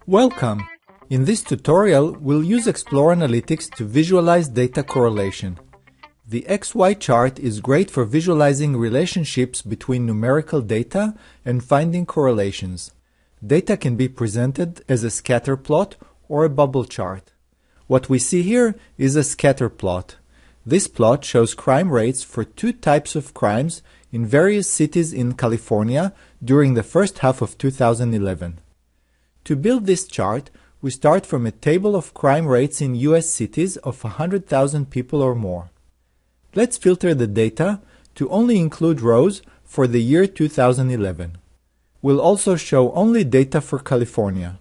Welcome! In this tutorial, we'll use Explore Analytics to visualize data correlation. The XY chart is great for visualizing relationships between numerical data and finding correlations. Data can be presented as a scatter plot or a bubble chart. What we see here is a scatter plot. This plot shows crime rates for two types of crimes in various cities in California during the first half of 2011. To build this chart, we start from a table of crime rates in US cities of 100,000 people or more. Let's filter the data to only include rows for the year 2011. We'll also show only data for California.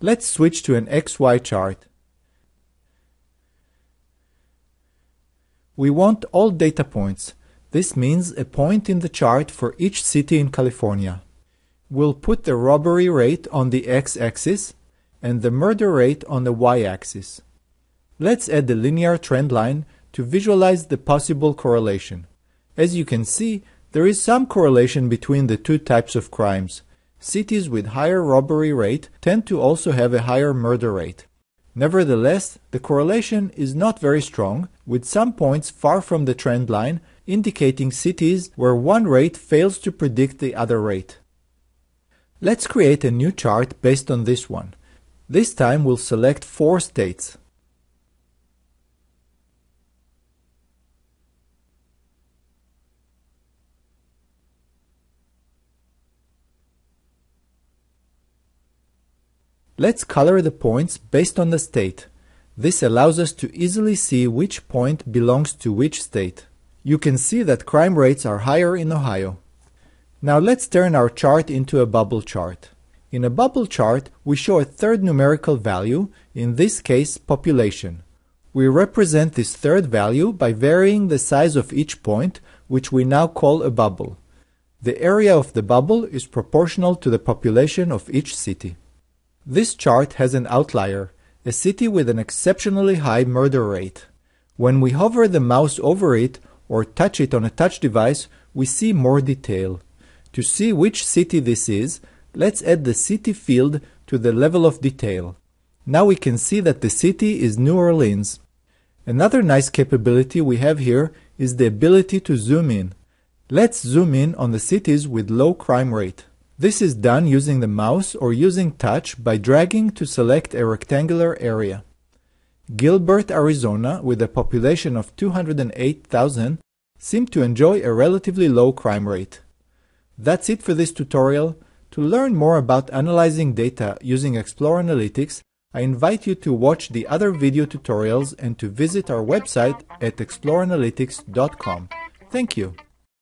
Let's switch to an XY chart. We want all data points. This means a point in the chart for each city in California. We'll put the robbery rate on the x-axis and the murder rate on the y-axis. Let's add the linear trend line to visualize the possible correlation. As you can see, there is some correlation between the two types of crimes. Cities with higher robbery rate tend to also have a higher murder rate. Nevertheless, the correlation is not very strong, with some points far from the trend line, indicating cities where one rate fails to predict the other rate. Let's create a new chart based on this one. This time we'll select 4 states. Let's color the points based on the state. This allows us to easily see which point belongs to which state. You can see that crime rates are higher in Ohio. Now let's turn our chart into a bubble chart. In a bubble chart, we show a third numerical value, in this case population. We represent this third value by varying the size of each point, which we now call a bubble. The area of the bubble is proportional to the population of each city. This chart has an outlier, a city with an exceptionally high murder rate. When we hover the mouse over it or touch it on a touch device, we see more detail. To see which city this is, let's add the city field to the level of detail. Now we can see that the city is New Orleans. Another nice capability we have here is the ability to zoom in. Let's zoom in on the cities with low crime rate. This is done using the mouse or using touch by dragging to select a rectangular area. Gilbert, Arizona, with a population of 208,000, seemed to enjoy a relatively low crime rate. That's it for this tutorial. To learn more about analyzing data using Explore Analytics, I invite you to watch the other video tutorials and to visit our website at exploreanalytics.com. Thank you.